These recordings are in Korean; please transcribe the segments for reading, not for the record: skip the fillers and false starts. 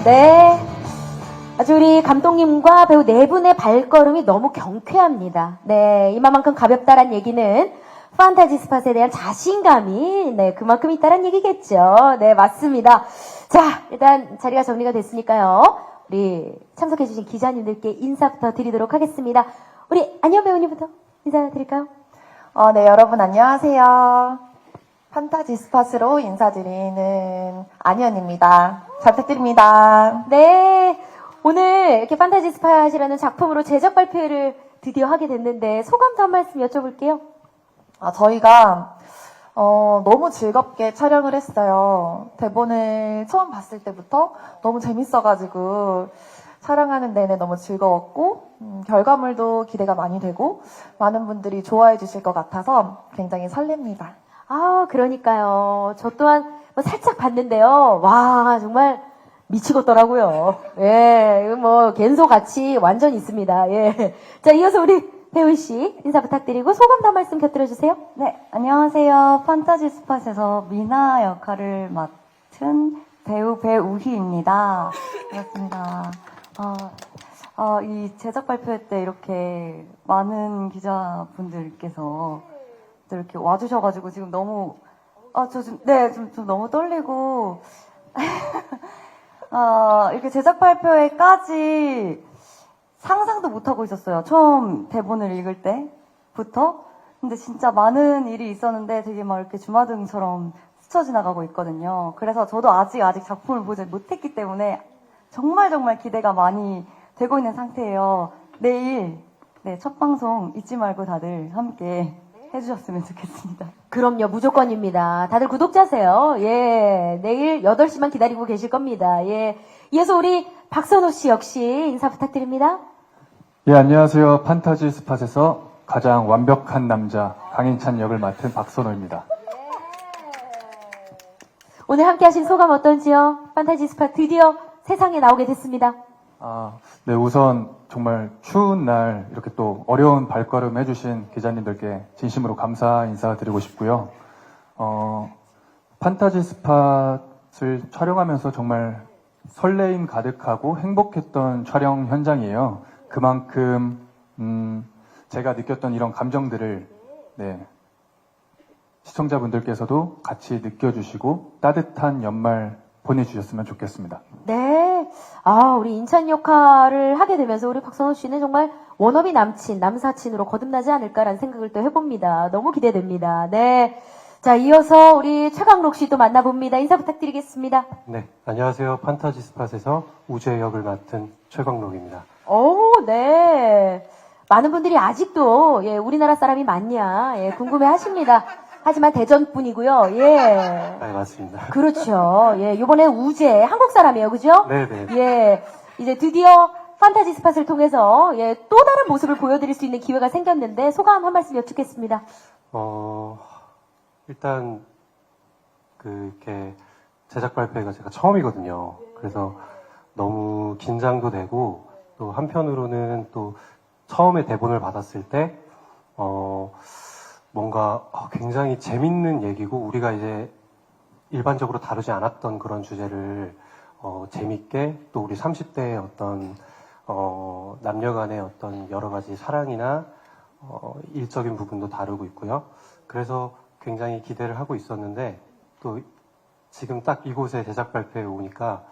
네. 아주 우리 감독님과 배우 네 분의 발걸음이 너무 경쾌합니다. 네, 이만큼 가볍다란 얘기는 판타지 스팟에 대한 자신감이 네 그만큼 있다란 얘기겠죠. 네, 맞습니다. 자, 일단 자리가 정리가 됐으니까요. 우리 참석해주신 기자님들께 인사부터 드리도록 하겠습니다. 우리 안녕 배우님부터 인사드릴까요? 네, 여러분 안녕하세요. 판타지 스팟으로 인사드리는 안현입니다. 잘 부탁드립니다. 네, 오늘 이렇게 판타지 스팟이라는 작품으로 제작 발표를 드디어 하게 됐는데 소감도 한 말씀 여쭤볼게요. 저희가 너무 즐겁게 촬영을 했어요. 대본을 처음 봤을 때부터 너무 재밌어가지고 촬영하는 내내 너무 즐거웠고 결과물도 기대가 많이 되고 많은 분들이 좋아해 주실 것 같아서 굉장히 설렙니다. 그러니까요. 저 또한 뭐 살짝 봤는데요. 와, 정말 미치겠더라고요. 예, 이거 뭐 갠소 같이 완전 있습니다. 예. 자, 이어서 우리 배우 씨 인사 부탁드리고 소감도 한 말씀 곁들여 주세요. 네, 안녕하세요. 판타지 스팟에서 미나 역할을 맡은 배우 배우희입니다. 반갑습니다. 이 제작 발표 때 이렇게 많은 기자분들께서 또 이렇게 와주셔가지고 지금 너무 좀 너무 떨리고 이렇게 제작 발표회까지 상상도 못하고 있었어요. 처음 대본을 읽을 때부터. 근데 진짜 많은 일이 있었는데 되게 막 이렇게 주마등처럼 스쳐 지나가고 있거든요. 그래서 저도 아직 작품을 보지 못했기 때문에 정말 기대가 많이 되고 있는 상태예요. 내일 첫 방송 잊지 말고 다들 함께 해주셨으면 좋겠습니다. 그럼요, 무조건입니다. 다들 구독자세요. 예, 내일 8시만 기다리고 계실 겁니다. 예, 이어서 우리 박선호 씨 역시 인사 부탁드립니다. 예, 안녕하세요. 판타지 스팟에서 가장 완벽한 남자 강인찬 역을 맡은 박선호입니다. 오늘 함께 하신 소감 어떤지요? 판타지 스팟 드디어 세상에 나오게 됐습니다. 네, 우선 정말 추운 날 이렇게 또 어려운 발걸음 해주신 기자님들께 진심으로 감사 인사드리고 싶고요. 판타지 스팟을 촬영하면서 정말 설레임 가득하고 행복했던 촬영 현장이에요. 그만큼 제가 느꼈던 이런 감정들을 시청자분들께서도 같이 느껴주시고 따뜻한 연말 보내주셨으면 좋겠습니다. 네. 우리 인찬 역할을 하게 되면서 우리 박선호 씨는 정말 워너비 남친, 남사친으로 거듭나지 않을까라는 생각을 또 해봅니다. 너무 기대됩니다. 네. 자, 이어서 우리 최강록 씨도 만나봅니다. 인사 부탁드리겠습니다. 네, 안녕하세요. 판타지 스팟에서 우주의 역을 맡은 최광록입니다. 네. 많은 분들이 아직도 우리나라 사람이 맞냐 궁금해 하십니다. 하지만 대전 분이고요. 예. 네, 맞습니다. 그렇죠. 예, 이번에 우재 한국 사람이에요, 그죠? 네네. 예, 이제 드디어 판타지 스팟을 통해서 또 다른 모습을 보여드릴 수 있는 기회가 생겼는데 소감 한 말씀 여쭙겠습니다. 일단 이렇게 제작 발표가 제가 처음이거든요. 그래서 너무 긴장도 되고 또 한편으로는 또 처음에 대본을 받았을 때 뭔가 굉장히 재밌는 얘기고 우리가 이제 일반적으로 다루지 않았던 그런 주제를 재밌게 또 우리 30대의 어떤 남녀 간의 어떤 여러 가지 사랑이나 일적인 부분도 다루고 있고요. 그래서 굉장히 기대를 하고 있었는데 또 지금 딱 이곳에 제작 발표에 오니까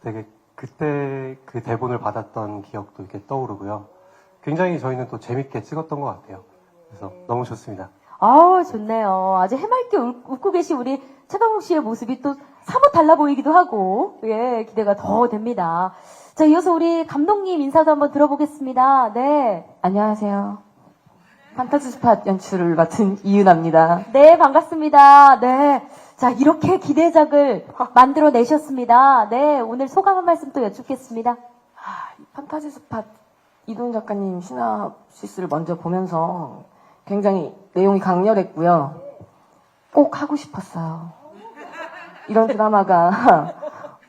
되게 그때 그 대본을 받았던 기억도 이렇게 떠오르고요. 굉장히 저희는 또 재밌게 찍었던 것 같아요. 그래서 너무 좋습니다. 좋네요. 아주 해맑게 웃고 계신 우리 최강욱 씨의 모습이 또 사뭇 달라 보이기도 하고, 예, 기대가 더 됩니다. 자, 이어서 우리 감독님 인사도 한번 들어보겠습니다. 네. 안녕하세요. 판타지 스팟 연출을 맡은 이은아입니다. 네, 반갑습니다. 네. 자, 이렇게 기대작을 만들어내셨습니다. 네, 오늘 소감 한 말씀 또 여쭙겠습니다. 판타지 스팟 이동 작가님 시놉시스를 먼저 보면서 굉장히 내용이 강렬했고요. 꼭 하고 싶었어요. 이런 드라마가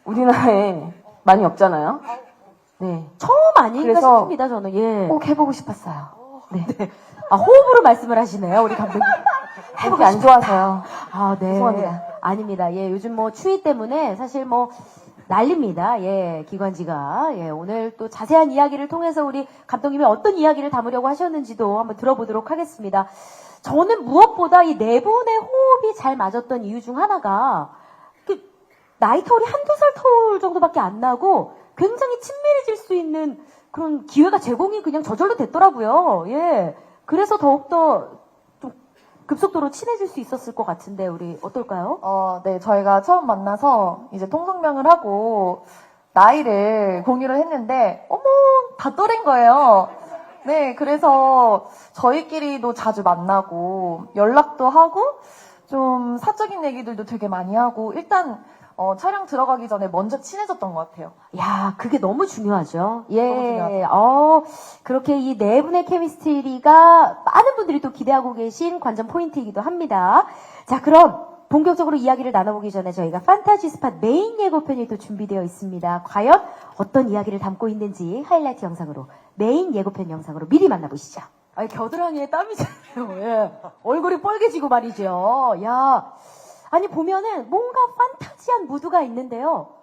우리나라에 많이 없잖아요. 네. 처음 아닌가 그래서 싶습니다, 저는. 예. 꼭 해보고 싶었어요. 네. 호흡으로 말씀을 하시네요, 우리 감독님. 해보기 안 좋아서요. 네. 죄송합니다. 아닙니다. 예, 요즘 뭐 추위 때문에 사실 뭐 난립니다. 예, 기관지가. 예, 오늘 또 자세한 이야기를 통해서 우리 감독님이 어떤 이야기를 담으려고 하셨는지도 한번 들어보도록 하겠습니다. 저는 무엇보다 이 네 분의 호흡이 잘 맞았던 이유 중 하나가 나이 터울이 한두 살 터울 정도밖에 안 나고 굉장히 친밀해질 수 있는 그런 기회가 제공이 그냥 저절로 됐더라고요. 예. 그래서 더욱더 좀 급속도로 친해질 수 있었을 것 같은데, 우리 어떨까요? 네, 저희가 처음 만나서 이제 통성명을 하고 나이를 공유를 했는데, 어머, 다 또래인 거예요. 네, 그래서 저희끼리도 자주 만나고 연락도 하고 좀 사적인 얘기들도 되게 많이 하고 일단 촬영 들어가기 전에 먼저 친해졌던 것 같아요. 야, 그게 너무 중요하죠. 예. 너무 중요하죠. 그렇게 이 네 분의 케미스트리가 많은 분들이 또 기대하고 계신 관전 포인트이기도 합니다. 자, 그럼 본격적으로 이야기를 나눠보기 전에 저희가 판타지 스팟 메인 예고편이 또 준비되어 있습니다. 과연 어떤 이야기를 담고 있는지 하이라이트 영상으로, 메인 예고편 영상으로 미리 만나보시죠. 아니, 겨드랑이에 땀이 잖아요. 예. 얼굴이 빨개지고 말이죠. 야. 아니, 보면은 뭔가 판타지한 무드가 있는데요.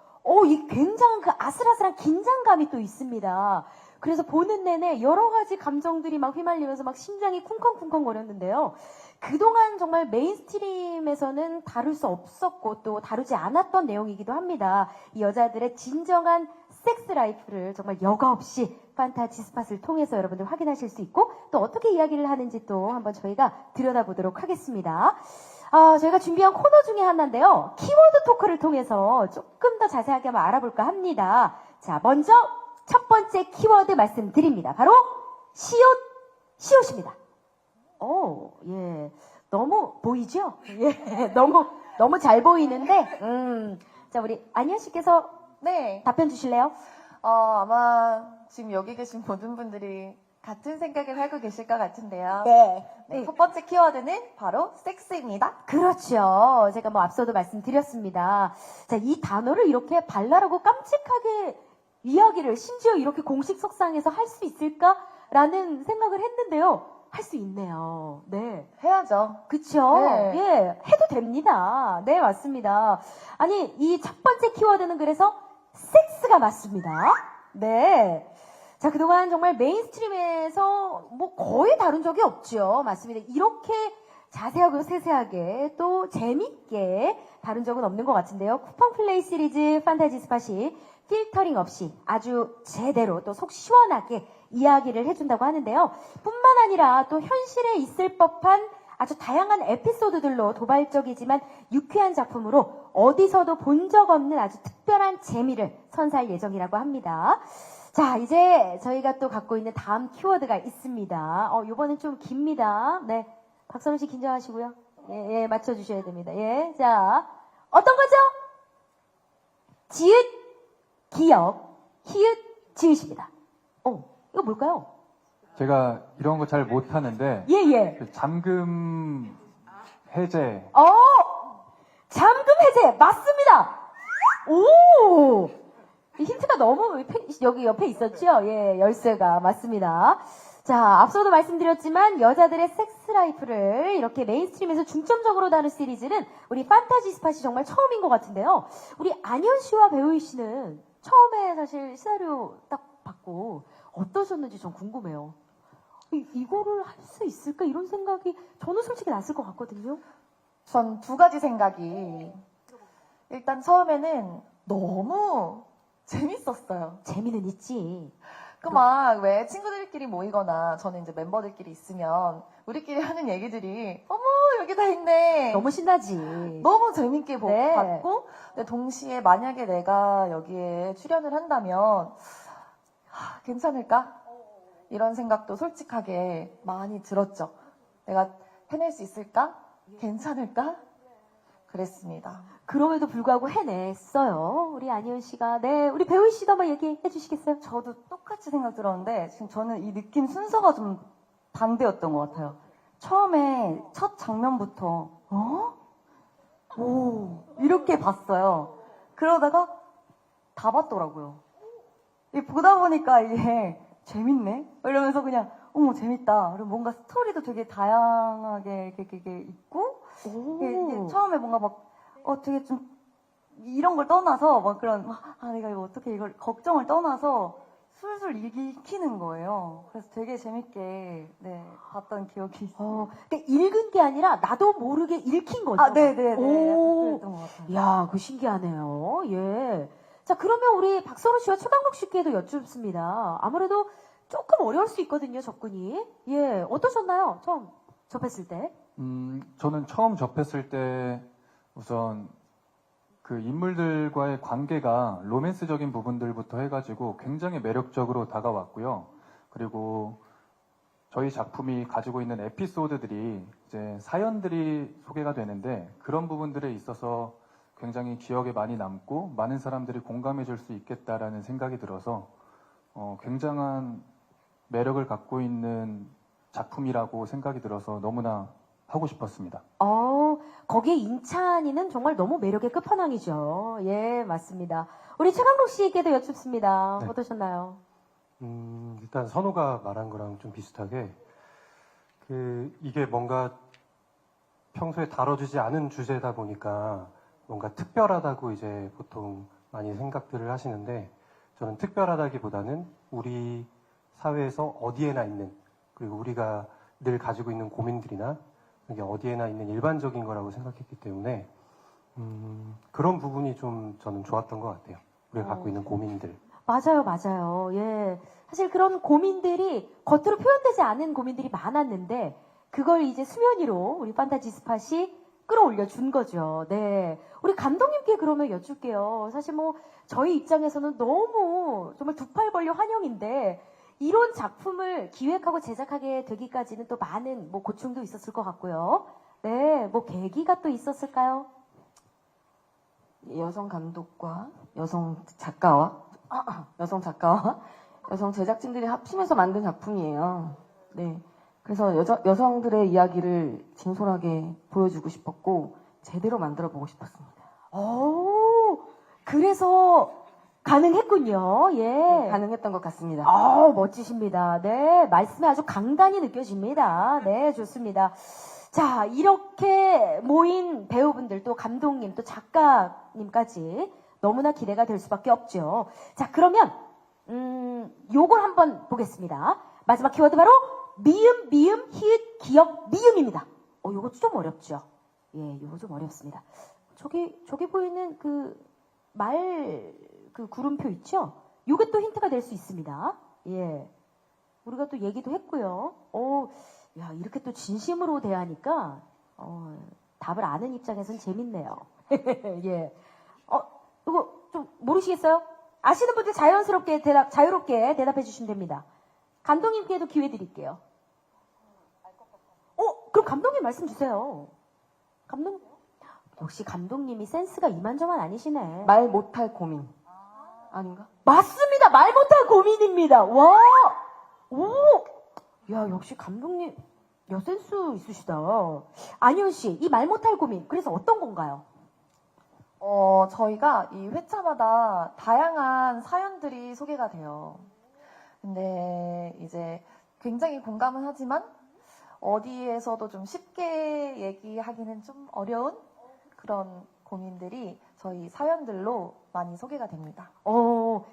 이 굉장한 그 아슬아슬한 긴장감이 또 있습니다. 그래서 보는 내내 여러 가지 감정들이 막 휘말리면서 막 심장이 쿵쾅쿵쾅 거렸는데요. 그동안 정말 메인스트림에서는 다룰 수 없었고 또 다루지 않았던 내용이기도 합니다. 이 여자들의 진정한 섹스 라이프를 정말 여과 없이 판타지 스팟을 통해서 여러분들 확인하실 수 있고 또 어떻게 이야기를 하는지 또 한번 저희가 들여다보도록 하겠습니다. 저희가 준비한 코너 중에 하나인데요. 키워드 토크를 통해서 조금 더 자세하게 한번 알아볼까 합니다. 자, 먼저 첫 번째 키워드 말씀드립니다. 바로 시옷입니다. 예. 너무 보이죠? 예. 너무 잘 보이는데, 자, 우리 안희연 씨께서 네. 답변 주실래요? 아마 지금 여기 계신 모든 분들이 같은 생각을 하고 계실 것 같은데요. 네. 첫 번째 키워드는 바로 섹스입니다. 그렇죠. 제가 뭐 앞서도 말씀드렸습니다. 자, 이 단어를 이렇게 발랄하고 깜찍하게 이야기를 심지어 이렇게 공식 석상에서 할 수 있을까라는 생각을 했는데요. 할 수 있네요. 네. 해야죠. 그쵸? 네. 예, 해도 됩니다. 네, 맞습니다. 아니, 이 첫 번째 키워드는 그래서 섹스가 맞습니다. 네. 자, 그동안 정말 메인스트림에서 뭐 거의 다룬 적이 없죠. 맞습니다. 이렇게 자세하고 세세하게 또 재밌게 다룬 적은 없는 것 같은데요. 쿠팡 플레이 시리즈 판타지 스팟이 필터링 없이 아주 제대로 또 속 시원하게 이야기를 해준다고 하는데요. 뿐만 아니라 또 현실에 있을 법한 아주 다양한 에피소드들로 도발적이지만 유쾌한 작품으로 어디서도 본 적 없는 아주 특별한 재미를 선사할 예정이라고 합니다. 자, 이제 저희가 또 갖고 있는 다음 키워드가 있습니다. 요번엔 좀 깁니다. 네. 박선우 씨 긴장하시고요. 예, 맞춰주셔야 됩니다. 예. 자, 어떤 거죠? 지읒, 기역, 히읗, 지읒입니다. 이거 뭘까요? 제가 이런 거 잘 못하는데 예. 그 잠금 해제 잠금 해제 맞습니다. 오, 이 힌트가 너무 여기 옆에 있었죠. 예, 열쇠가 맞습니다. 자, 앞서도 말씀드렸지만 여자들의 섹스 라이프를 이렇게 메인스트림에서 중점적으로 다룬 시리즈는 우리 판타지 스팟이 정말 처음인 것 같은데요. 우리 안현 씨와 배우희 씨는 처음에 사실 시나리오 딱 받고 어떠셨는지 전 궁금해요. 이거를 할 수 있을까 이런 생각이 저는 솔직히 났을 것 같거든요. 전 두 가지 생각이 일단 처음에는 너무 재밌었어요. 재미는 있지. 그 막 왜 친구들끼리 모이거나 저는 이제 멤버들끼리 있으면 우리끼리 하는 얘기들이 어머 여기 다 있네. 너무 신나지. 너무 재밌게 네. 봤고 근데 동시에 만약에 내가 여기에 출연을 한다면 괜찮을까? 이런 생각도 솔직하게 많이 들었죠. 내가 해낼 수 있을까? 괜찮을까? 그랬습니다. 그럼에도 불구하고 해냈어요. 우리 안희연 씨가. 네, 우리 배우희 씨도 한번 얘기해 주시겠어요? 저도 똑같이 생각 들었는데 지금 저는 이 느낌 순서가 좀 반대였던 것 같아요. 처음에 첫 장면부터 이렇게 봤어요. 그러다가 다 봤더라고요. 보다 보니까 이게 재밌네? 이러면서 그냥 어머 재밌다. 그리고 뭔가 스토리도 되게 다양하게 이렇게 있고 이게 처음에 뭔가 막 되게 좀 이런 걸 떠나서 막 그런 내가 이거 어떻게 이걸 걱정을 떠나서 술술 읽히는 거예요. 그래서 되게 재밌게 네, 봤던 기억이 있어요. 그러니까 읽은 게 아니라 나도 모르게 읽힌 거죠. 네네네. 오. 그랬던 것 같아요. 야, 그 신기하네요. 예. 자, 그러면 우리 박선우 씨와 최강록 씨께도 여쭙습니다. 아무래도 조금 어려울 수 있거든요, 접근이. 예, 어떠셨나요? 처음 접했을 때? 저는 처음 접했을 때 우선 그 인물들과의 관계가 로맨스적인 부분들부터 해가지고 굉장히 매력적으로 다가왔고요. 그리고 저희 작품이 가지고 있는 에피소드들이 이제 사연들이 소개가 되는데 그런 부분들에 있어서 굉장히 기억에 많이 남고 많은 사람들이 공감해 줄 수 있겠다라는 생각이 들어서 굉장한 매력을 갖고 있는 작품이라고 생각이 들어서 너무나 하고 싶었습니다. 거기에 인찬이는 정말 너무 매력의 끝판왕이죠. 예, 맞습니다. 우리 최강록 씨에게도 여쭙습니다. 네. 어떠셨나요? 일단 선우가 말한 거랑 좀 비슷하게 이게 뭔가 평소에 다뤄지지 않은 주제다 보니까 뭔가 특별하다고 이제 보통 많이 생각들을 하시는데 저는 특별하다기보다는 우리 사회에서 어디에나 있는 그리고 우리가 늘 가지고 있는 고민들이나 이게 어디에나 있는 일반적인 거라고 생각했기 때문에 그런 부분이 좀 저는 좋았던 것 같아요. 우리가 갖고 있는 고민들. 맞아요, 맞아요. 예. 사실 그런 고민들이 겉으로 표현되지 않은 고민들이 많았는데 그걸 이제 수면 위로 우리 판타지 스팟이 끌어올려 준 거죠. 네. 우리 감독님께 그러면 여쭐게요. 사실 뭐 저희 입장에서는 너무 정말 두 팔 벌려 환영인데 이런 작품을 기획하고 제작하게 되기까지는 또 많은 뭐 고충도 있었을 것 같고요. 네. 뭐 계기가 또 있었을까요? 여성 감독과 여성 작가와 여성 제작진들이 합심해서 만든 작품이에요. 네. 그래서 여성들의 이야기를 진솔하게 보여주고 싶었고 제대로 만들어 보고 싶었습니다. 그래서 가능했군요. 예. 네, 가능했던 것 같습니다. 멋지십니다. 네. 말씀이 아주 강단이 느껴집니다. 네, 좋습니다. 자, 이렇게 모인 배우분들, 또 감독님, 또 작가님까지 너무나 기대가 될 수밖에 없죠. 자, 그러면, 요걸 한번 보겠습니다. 마지막 키워드 바로, 미음, 히읗, 기역, 미음입니다. 요거 좀 어렵죠? 예, 요거 좀 어렵습니다. 저기 보이는 그 구름표 있죠? 요게 또 힌트가 될 수 있습니다. 예. 우리가 또 얘기도 했고요. 야, 이렇게 또 진심으로 대하니까, 답을 아는 입장에선 재밌네요. 예. 이거 좀 모르시겠어요? 아시는 분들 자유롭게 대답해 주시면 됩니다. 감독님께도 기회 드릴게요. 그럼 감독님 말씀 주세요. 역시 감독님이 센스가 이만저만 아니시네. 말 못할 고민. 아닌가? 맞습니다. 말 못할 고민입니다. 와! 야, 역시 감독님, 센스 있으시다. 안현 씨, 이 말 못할 고민, 그래서 어떤 건가요? 저희가 이 회차마다 다양한 사연들이 소개가 돼요. 근데 이제 굉장히 공감은 하지만 어디에서도 좀 쉽게 얘기하기는 좀 어려운 그런 고민들이 저희 사연들로 많이 소개가 됩니다.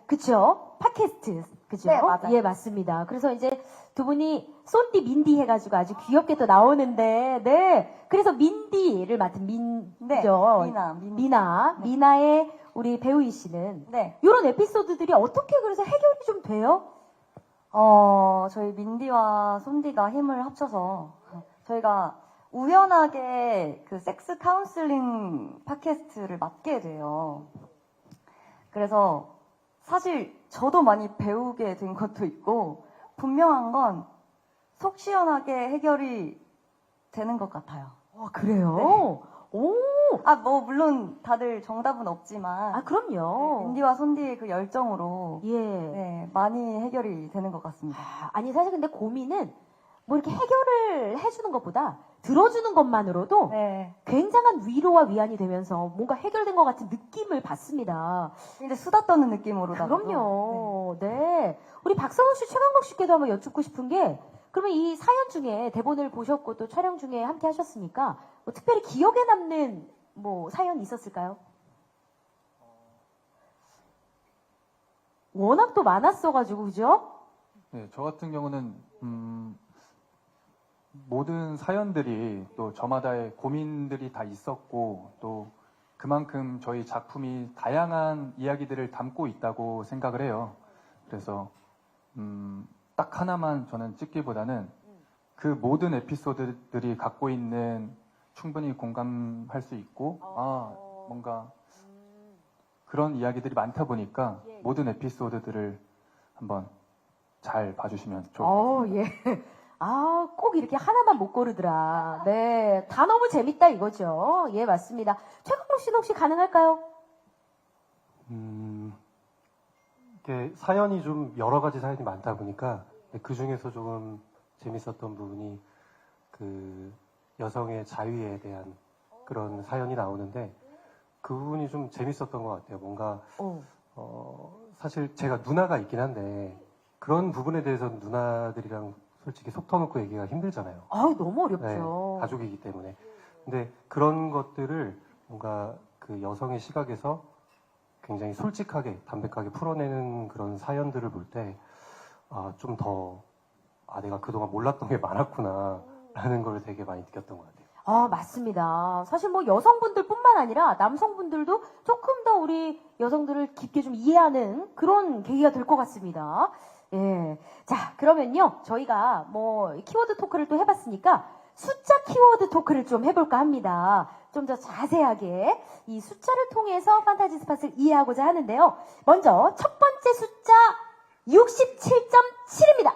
그쵸? 팟캐스트, 그죠? 네, 맞아요. 예, 맞습니다. 그래서 이제 두 분이 쏜디 민디 해가지고 아주 귀엽게 또 나오는데, 네. 그래서 민디를 맡은 민죠. 미나의 우리 배우이 씨는. 네. 이런 에피소드들이 어떻게 그래서 해결이 좀 돼요? 저희 민디와 손디가 힘을 합쳐서 저희가 우연하게 그 섹스 카운슬링 팟캐스트를 맡게 돼요. 그래서 사실 저도 많이 배우게 된 것도 있고 분명한 건 속 시원하게 해결이 되는 것 같아요. 그래요? 네. 오! 물론 다들 정답은 없지만 그럼요. 네, 민디와 손디의 그 열정으로 예. 네, 많이 해결이 되는 것 같습니다. 아니, 사실 근데 고민은 뭐 이렇게 해결을 해주는 것보다 들어주는 것만으로도 네. 굉장한 위로와 위안이 되면서 뭔가 해결된 것 같은 느낌을 받습니다. 근데 수다 떠는 느낌으로다가 그럼요. 네. 우리 박선우 씨, 최강록 씨께도 한번 여쭙고 싶은 게 그러면 이 사연 중에 대본을 보셨고 또 촬영 중에 함께 하셨으니까 뭐 특별히 기억에 남는 뭐 사연이 있었을까요? 워낙 또 많았어가지고, 그죠? 네, 저 같은 경우는 모든 사연들이 또 저마다의 고민들이 다 있었고 또 그만큼 저희 작품이 다양한 이야기들을 담고 있다고 생각을 해요. 그래서 딱 하나만 저는 찍기보다는 그 모든 에피소드들이 갖고 있는 충분히 공감할 수 있고 뭔가 그런 이야기들이 많다 보니까 모든 에피소드들을 한번 잘 봐주시면 좋을 것 같습니다. 예. 꼭 이렇게 하나만 못 고르더라. 네. 다 너무 재밌다 이거죠. 예, 맞습니다. 최강록 씨는 혹시 가능할까요? 이게 사연이 좀 여러 가지 사연이 많다 보니까 그 중에서 조금 재밌었던 부분이 그 여성의 자유에 대한 그런 사연이 나오는데 그 부분이 좀 재밌었던 것 같아요. 뭔가 사실 제가 누나가 있긴 한데 그런 부분에 대해서는 누나들이랑 솔직히 속 터놓고 얘기가 힘들잖아요. 너무 어렵죠. 네, 가족이기 때문에. 근데 그런 것들을 뭔가 그 여성의 시각에서 굉장히 솔직하게, 담백하게 풀어내는 그런 사연들을 볼 때, 좀 더, 내가 그동안 몰랐던 게 많았구나, 라는 걸 되게 많이 느꼈던 것 같아요. 맞습니다. 사실 뭐 여성분들뿐만 아니라 남성분들도 조금 더 우리 여성들을 깊게 좀 이해하는 그런 계기가 될 것 같습니다. 예. 자, 그러면요. 저희가 뭐 키워드 토크를 또 해봤으니까 숫자 키워드 토크를 좀 해볼까 합니다. 좀 더 자세하게 이 숫자를 통해서 판타지 스팟을 이해하고자 하는데요. 먼저 첫 번째 숫자 67.7입니다.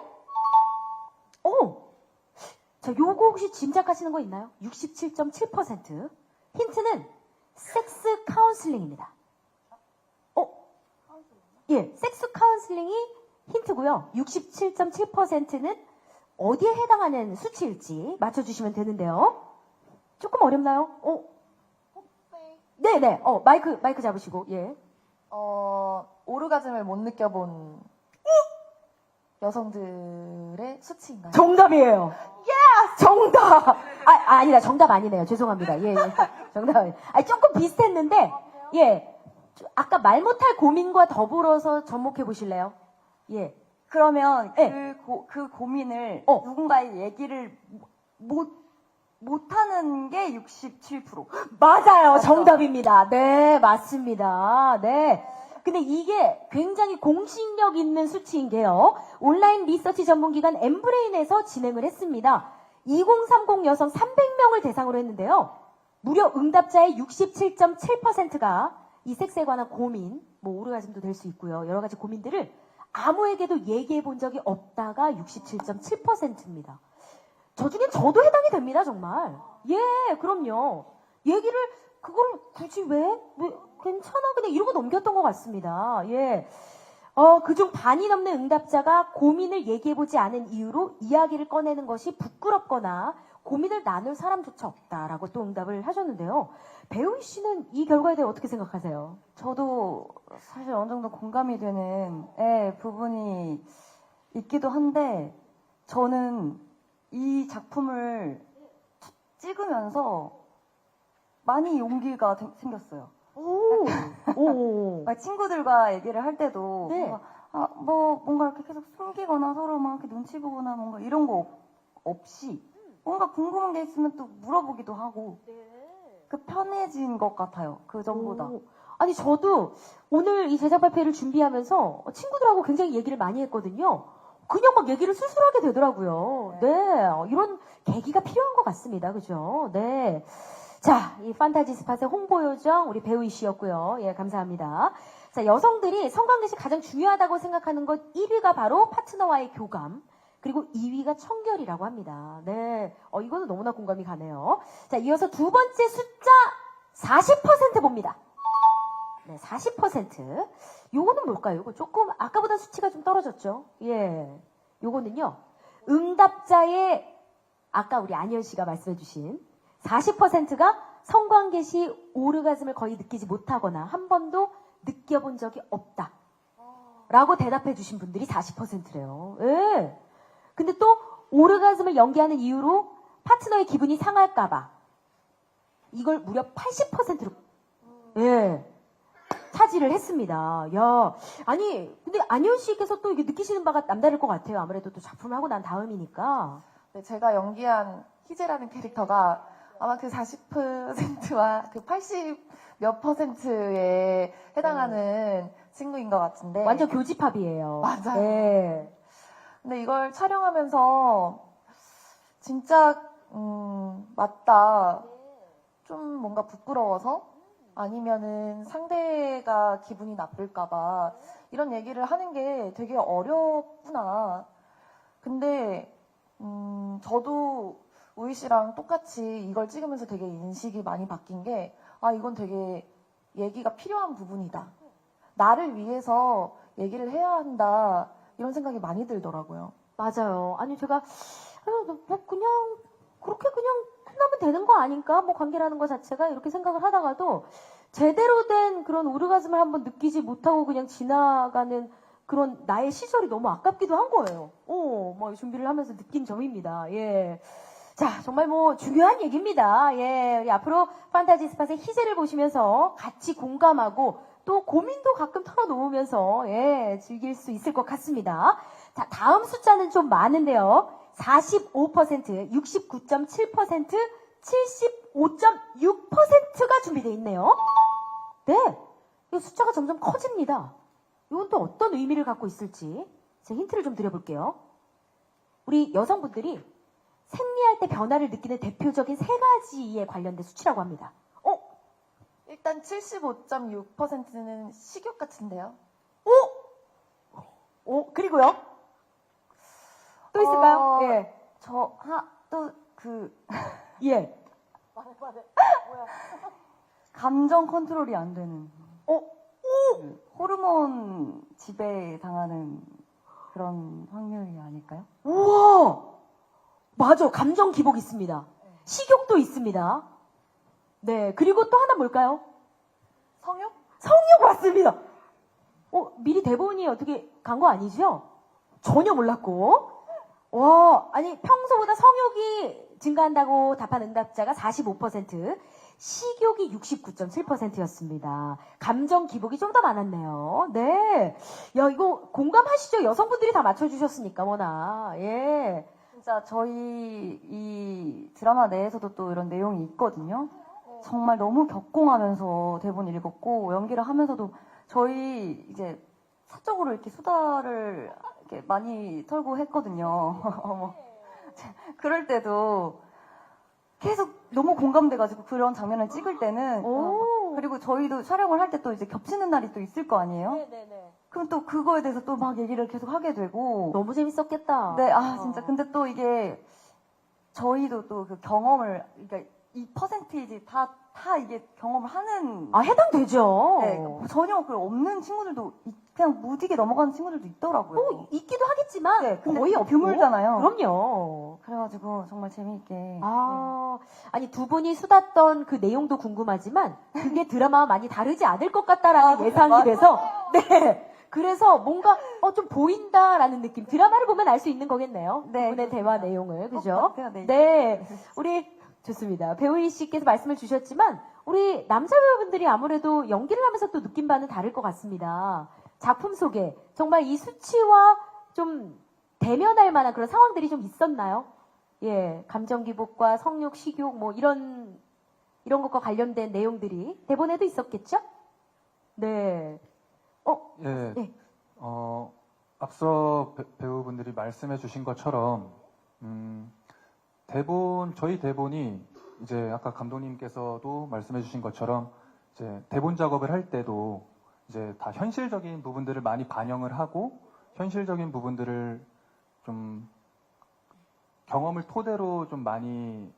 자, 요거 혹시 짐작하시는 거 있나요? 67.7%. 힌트는 섹스 카운슬링입니다. 예, 섹스 카운슬링이 힌트고요. 67.7%는 어디에 해당하는 수치일지 맞춰주시면 되는데요. 조금 어렵나요? 네네. 마이크 잡으시고, 예. 오르가즘을 못 느껴본 여성들의 수치인가요? 정답이에요. 정답! 아니다. 정답 아니네요. 죄송합니다. 예. 정답. 조금 비슷했는데, 예. 아까 말 못할 고민과 더불어서 접목해 보실래요? 예. 그러면 네. 그 고민을 누군가의 얘기를 못하는 게 67%. 맞아요. 정답입니다. 네, 맞습니다. 네. 근데 이게 굉장히 공신력 있는 수치인 게요. 온라인 리서치 전문기관 엠브레인에서 진행을 했습니다. 2030 여성 300명을 대상으로 했는데요. 무려 응답자의 67.7%가 이 섹스에 관한 고민, 뭐 오르가즘도 될 수 있고요. 여러 가지 고민들을 아무에게도 얘기해 본 적이 없다가 67.7%입니다. 저 중엔 저도 해당이 됩니다, 정말. 예, 그럼요. 얘기를, 그걸 굳이 왜 괜찮아. 그냥 이러고 넘겼던 것 같습니다. 예. 그중 반이 넘는 응답자가 고민을 얘기해보지 않은 이유로 이야기를 꺼내는 것이 부끄럽거나 고민을 나눌 사람조차 없다라고 또 응답을 하셨는데요. 배우희 씨는 이 결과에 대해 어떻게 생각하세요? 저도 사실 어느 정도 공감이 되는 부분이 있기도 한데 저는 이 작품을 찍으면서 많이 용기가 생겼어요. 친구들과 얘기를 할 때도 네. 뭔가 이렇게 계속 숨기거나 서로 막 이렇게 눈치 보거나 뭔가 이런 거 없이 뭔가 궁금한 게 있으면 또 물어보기도 하고 그 편해진 것 같아요. 그 전보다. 아니 저도 오늘 이 제작 발표를 준비하면서 친구들하고 굉장히 얘기를 많이 했거든요. 그냥 막 얘기를 술술하게 되더라고요. 네, 이런 계기가 필요한 것 같습니다. 그죠? 네. 자, 이 판타지 스팟의 홍보 요정 우리 배우희 씨였고요. 예, 감사합니다. 자, 여성들이 성관계 시 가장 중요하다고 생각하는 것 1위가 바로 파트너와의 교감, 그리고 2위가 청결이라고 합니다. 네, 이거는 너무나 공감이 가네요. 자, 이어서 두 번째 숫자 40% 봅니다. 네, 40%. 요거는 뭘까요? 요거 조금 아까보다 수치가 좀 떨어졌죠? 예. 요거는요. 응답자의 아까 우리 안현 씨가 말씀해 주신 40%가 성관계 시 오르가즘을 거의 느끼지 못하거나 한 번도 느껴본 적이 없다. 라고 대답해 주신 분들이 40%래요. 예. 근데 또 오르가즘을 연기하는 이유로 파트너의 기분이 상할까봐 이걸 무려 80%로. 예. 차지를 했습니다. 야, 아니, 근데 안희원 씨께서 또 이게 느끼시는 바가 남다를 것 같아요. 아무래도 또 작품을 하고 난 다음이니까. 네, 제가 연기한 희재라는 캐릭터가 아마 그 40%와 그 80 몇 %에 해당하는 친구인 것 같은데. 완전 교집합이에요. 맞아요. 네. 근데 이걸 촬영하면서 진짜 맞다. 좀 뭔가 부끄러워서 아니면은 상대가 기분이 나쁠까봐 이런 얘기를 하는 게 되게 어렵구나. 근데 저도 우희 씨랑 똑같이 이걸 찍으면서 되게 인식이 많이 바뀐 게, 아, 이건 되게 얘기가 필요한 부분이다. 나를 위해서 얘기를 해야 한다. 이런 생각이 많이 들더라고요. 맞아요. 아니, 제가, 뭐, 그냥, 그렇게 그냥 끝나면 되는 거 아닌가? 뭐, 관계라는 것 자체가 이렇게 생각을 하다가도, 제대로 된 그런 오르가즘을 한번 느끼지 못하고 그냥 지나가는 그런 나의 시절이 너무 아깝기도 한 거예요. 뭐, 준비를 하면서 느낀 점입니다. 예. 자, 정말 뭐, 중요한 얘기입니다. 예. 우리 앞으로 판타지 스팟의 희재를 보시면서 같이 공감하고, 또 고민도 가끔 털어놓으면서, 예, 즐길 수 있을 것 같습니다. 자, 다음 숫자는 좀 많은데요. 45%, 69.7%, 75.6%가 준비되어 있네요. 네. 이 숫자가 점점 커집니다. 이건 또 어떤 의미를 갖고 있을지 제가 힌트를 좀 드려볼게요. 우리 여성분들이 생리할 때 변화를 느끼는 대표적인 세 가지에 관련된 수치라고 합니다. 일단 75.6%는 식욕 같은데요. 그리고요? 또 있을까요? 예. 예. 감정 컨트롤이 안 되는. 그 호르몬 지배 당하는 그런 확률이 아닐까요? 우와! 맞아. 감정 기복 있습니다. 식욕도 있습니다. 네. 그리고 또 하나 뭘까요? 성욕? 성욕 맞습니다. 미리 대본이 어떻게 간 거 아니죠? 전혀 몰랐고. 와, 아니, 평소보다 성욕이 증가한다고 답한 응답자가 45%, 식욕이 69.7%였습니다. 감정 기복이 좀 더 많았네요. 네. 야, 이거 공감하시죠? 여성분들이 다 맞춰주셨으니까, 워낙. 예. 진짜 저희 이 드라마 내에서도 또 이런 내용이 있거든요. 정말 너무 격공하면서 대본 읽었고 연기를 하면서도 저희 이제 사적으로 이렇게 수다를 이렇게 많이 털고 했거든요. 그럴 때도 계속 너무 공감돼가지고 그런 장면을 찍을 때는 그리고 저희도 촬영을 할 때 또 이제 겹치는 날이 또 있을 거 아니에요? 그럼 또 그거에 대해서 또 막 얘기를 계속 하게 되고 너무 재밌었겠다. 네, 진짜. 근데 또 이게, 저희도 또 그 경험을, 그러니까 이 퍼센테이지 다 이게 경험을 하는. 해당되죠. 네, 전혀 그 없는 친구들도, 그냥 무디게 넘어가는 친구들도 있더라고요. 있기도 하겠지만, 네, 근데 거의 또 없고. 드물잖아요. 그럼요. 그래가지고 정말 재미있게. 아니, 두 분이 수다던 그 내용도 궁금하지만, 그게 드라마와 많이 다르지 않을 것 같다라는 예상이 돼서, 네. 그래서 뭔가, 좀 보인다라는 느낌. 드라마를 보면 알 수 있는 거겠네요. 네, 두 분의 대화 내용을. 그죠? 같아요, 네. 네. 우리, 좋습니다. 배우희 씨께서 말씀을 주셨지만, 우리 남자 배우분들이 아무래도 연기를 하면서 또 느낀 바는 다를 것 같습니다. 작품 속에 정말 이 수치와 좀 대면할 만한 그런 상황들이 좀 있었나요? 예, 감정 기복과 성욕, 식욕 뭐 이런 것과 관련된 내용들이 대본에도 있었겠죠? 네. 예, 네. 앞서 배우분들이 말씀해 주신 것처럼, 저희 대본이 이제 아까 감독님께서도 말씀해 주신 것처럼 이제 대본 작업을 할 때도 이제 다 현실적인 부분들을 많이 반영을 하고 현실적인 부분들을 좀 경험을 토대로 좀 많이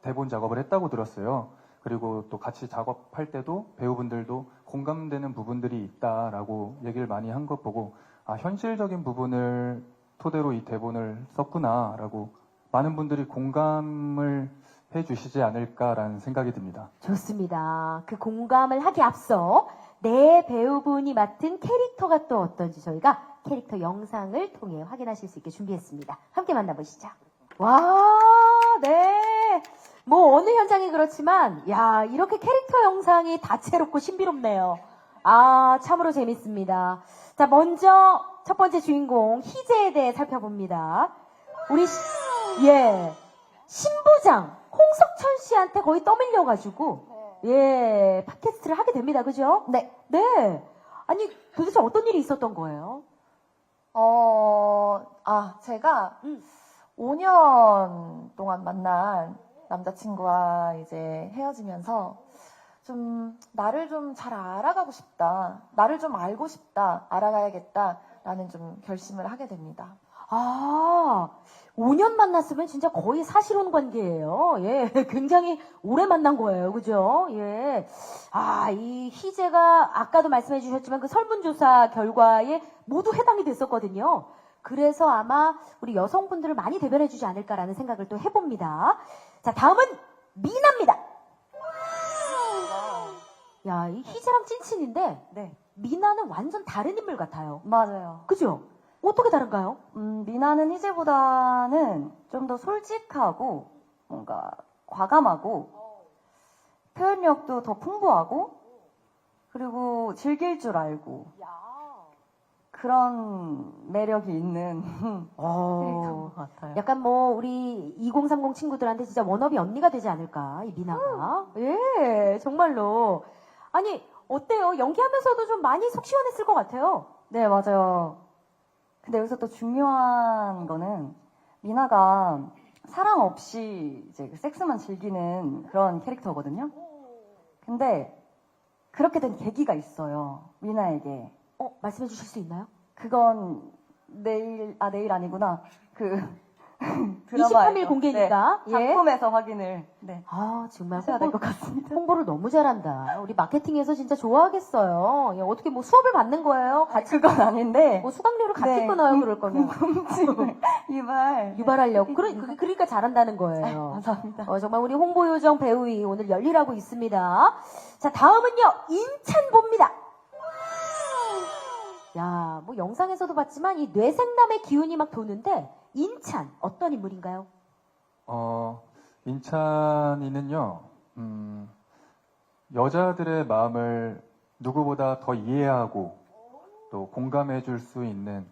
대본 작업을 했다고 들었어요. 그리고 또 같이 작업할 때도 배우분들도 공감되는 부분들이 있다라고 얘기를 많이 한 것 보고 현실적인 부분을 토대로 이 대본을 썼구나라고 많은 분들이 공감을 해주시지 않을까라는 생각이 듭니다. 좋습니다. 그 공감을 하기 앞서 내 배우분이 맡은 캐릭터가 또 어떤지 저희가 캐릭터 영상을 통해 확인하실 수 있게 준비했습니다. 함께 만나보시죠. 와, 네. 뭐 어느 현장이 그렇지만 야, 이렇게 캐릭터 영상이 다채롭고 신비롭네요. 아, 참으로 재밌습니다. 자, 먼저 첫 번째 주인공 희재에 대해 살펴봅니다. 우리 신부장 홍석천 씨한테 거의 떠밀려가지고 팟캐스트를 하게 됩니다. 그죠? 네. 네. 아니, 도대체 어떤 일이 있었던 거예요? 제가 음. 5년 동안 만난 남자친구와 이제 헤어지면서 좀 나를 좀 잘 알아가고 싶다. 나를 좀 알고 싶다. 알아가야겠다라는 좀 결심을 하게 됩니다. 아, 5년 만났으면 진짜 거의 사실혼 관계예요. 예, 굉장히 오래 만난 거예요. 그죠? 예. 아, 이 희재가 아까도 말씀해 주셨지만 그 설문조사 결과에 모두 해당이 됐었거든요. 그래서 아마 우리 여성분들을 많이 대변해 주지 않을까라는 생각을 또 해봅니다. 자, 다음은 미나입니다. 야, 이 희재랑 찐친인데 네, 미나는 완전 다른 인물 같아요. 맞아요. 그죠? 어떻게 다른가요? 미나는 희재보다는 좀 더 솔직하고 뭔가 과감하고 표현력도 더 풍부하고 그리고 즐길 줄 알고 그런 매력이 있는 캐릭터인 것 같아요. 약간 뭐 우리 2030 친구들한테 진짜 워너비 언니가 되지 않을까 이 미나가. 예, 정말로. 아니 어때요? 연기하면서도 좀 많이 속 시원했을 것 같아요. 네, 맞아요. 근데 여기서 또 중요한 거는 미나가 사랑 없이 이제 그 섹스만 즐기는 그런 캐릭터거든요. 근데 그렇게 된 계기가 있어요. 미나에게. 말씀해 주실 수 있나요? 그건 내일 아니구나. 그 23일 공개니까. 네, 작품에서 확인을 아, 정말 하셔야 될 것 같습니다. 홍보를 너무 잘한다. 우리 마케팅에서 진짜 좋아하겠어요. 예, 어떻게 뭐 수업을 받는 거예요? 같이 그건 아닌데 뭐 수강료를 같이 네, 끊어요, 그럴 거면. 궁금증을 유발. 유발하려고. 그러니까 잘한다는 거예요. 감사합니다. 정말 우리 홍보요정 배우위 오늘 열일하고 있습니다. 자, 다음은요, 인찬보입니다. 야, 뭐 영상에서도 봤지만 이 뇌생남의 기운이 막 도는데 인찬 어떤 인물인가요? 인찬이는요, 여자들의 마음을 누구보다 더 이해하고 또 공감해 줄 수 있는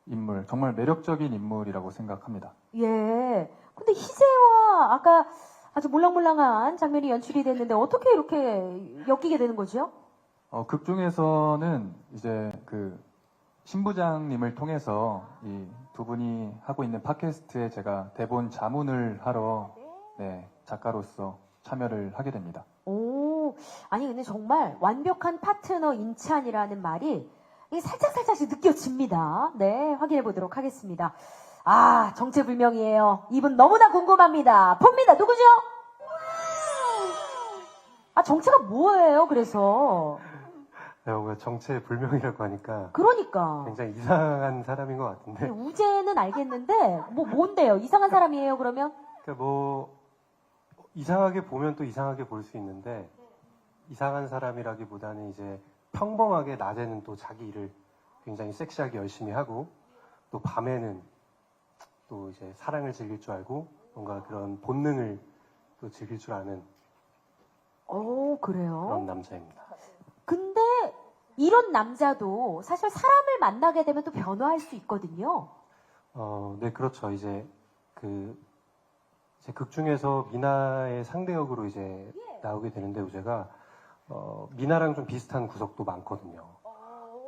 인물, 정말 매력적인 인물이라고 생각합니다. 예. 근데 희재와 아까 아주 몰랑몰랑한 장면이 연출이 됐는데 어떻게 이렇게 엮이게 되는 거죠? 극 중에서는 이제 그 신부장님을 통해서 이 두 분이 하고 있는 팟캐스트에 제가 대본 자문을 하러 작가로서 참여를 하게 됩니다. 오, 아니 근데 정말 완벽한 파트너 인찬이라는 말이 이게 살짝씩 느껴집니다. 네, 확인해 보도록 하겠습니다. 아, 정체불명이에요. 이분 너무나 궁금합니다. 봅니다. 누구죠? 아, 정체가 뭐예요? 그래서 뭔가 정체불명이라고 하니까 그러니까 굉장히 이상한 사람인 것 같은데. 우재는 알겠는데 뭔데요? 이상한 사람이에요? 그러면? 그러니까 뭐 이상하게 보면 또 이상하게 볼 수 있는데 이상한 사람이라기보다는 이제 평범하게 낮에는 또 자기 일을 굉장히 섹시하게 열심히 하고 또 밤에는 또 이제 사랑을 즐길 줄 알고 뭔가 그런 본능을 또 즐길 줄 아는 그래요? 그런 남자입니다. 근데 이런 남자도 사실 사람을 만나게 되면 또 변화할 수 있거든요. 네, 그렇죠. 이제 극 중에서 미나의 상대 역으로 이제 나오게 되는데 우재가 미나랑 좀 비슷한 구석도 많거든요.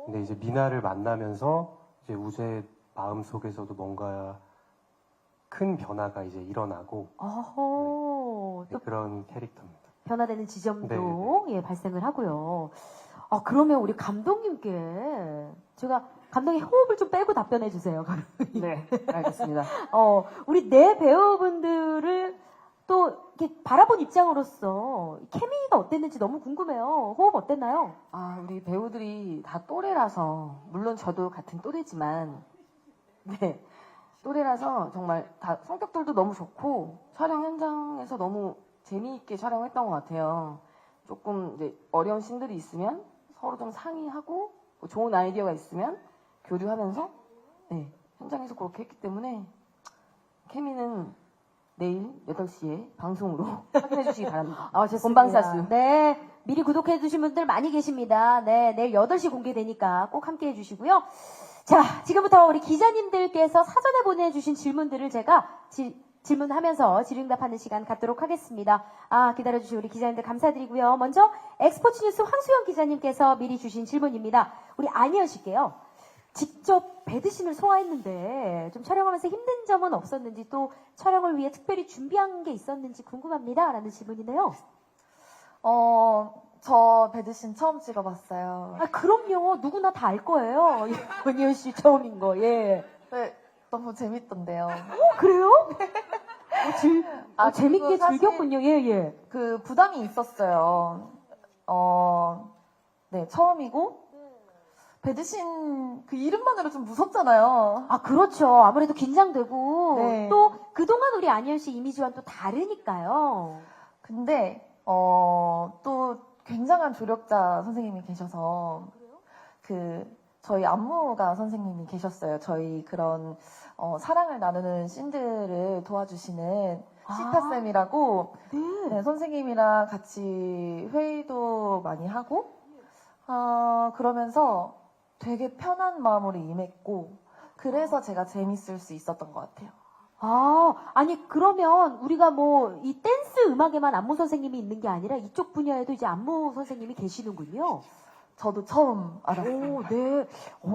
근데 이제 미나를 만나면서 이제 우재 마음 속에서도 뭔가 큰 변화가 이제 일어나고 어허, 또 그런 캐릭터입니다. 변화되는 지점도 네. 예, 발생을 하고요. 그러면 우리 감독님께 제가 감독님 호흡을 좀 빼고 답변해 주세요. 네, 알겠습니다. 우리 네 배우분들을 또 이렇게 바라본 입장으로서 케미가 어땠는지 너무 궁금해요. 호흡 어땠나요? 우리 배우들이 다 또래라서, 물론 저도 같은 또래지만, 네, 또래라서 정말 다 성격들도 너무 좋고, 촬영 현장에서 너무 재미있게 촬영했던 것 같아요. 조금 이제 어려운 씬들이 있으면 서로 좀 상의하고, 뭐 좋은 아이디어가 있으면 교류하면서, 네, 현장에서 그렇게 했기 때문에, 케미는 내일 8시에 방송으로 확인해 주시기 바랍니다. 좋습니다. 본방사수. 네. 미리 구독해두신 분들 많이 계십니다. 네, 내일 8시 공개되니까 꼭 함께 해주시고요. 자, 지금부터 우리 기자님들께서 사전에 보내주신 질문들을 제가 질문하면서 질의응답하는 시간 갖도록 하겠습니다. 기다려주신 우리 기자님들 감사드리고요. 먼저 엑스포츠 뉴스 황수영 기자님께서 미리 주신 질문입니다. 우리 안희연 씨께요. 직접 배드신을 소화했는데 좀 촬영하면서 힘든 점은 없었는지 또 촬영을 위해 특별히 준비한 게 있었는지 궁금합니다. 라는 질문이네요. 저 배드신 처음 찍어봤어요. 그럼요. 누구나 다 알 거예요. 안희연 씨 처음인 거. 예. 네, 너무 재밌던데요. 그래요? 재밌게 그리고 사실 즐겼군요. 예. 그 부담이 있었어요. 네, 처음이고 배드신 그 이름만으로 좀 무섭잖아요. 그렇죠. 아무래도 긴장되고 네. 또 그동안 우리 안희연 씨 이미지와는 또 다르니까요. 근데 또 굉장한 조력자 선생님이 계셔서 저희 안무가 선생님이 계셨어요. 저희 그런 사랑을 나누는 씬들을 도와주시는 시타쌤이라고 네, 선생님이랑 같이 회의도 많이 하고 그러면서 되게 편한 마음으로 임했고 그래서 제가 재밌을 수 있었던 것 같아요. 아니 그러면 우리가 뭐 이 댄스 음악에만 안무 선생님이 있는 게 아니라 이쪽 분야에도 이제 안무 선생님이 계시는군요. 저도 처음 알았어요. 오, 네.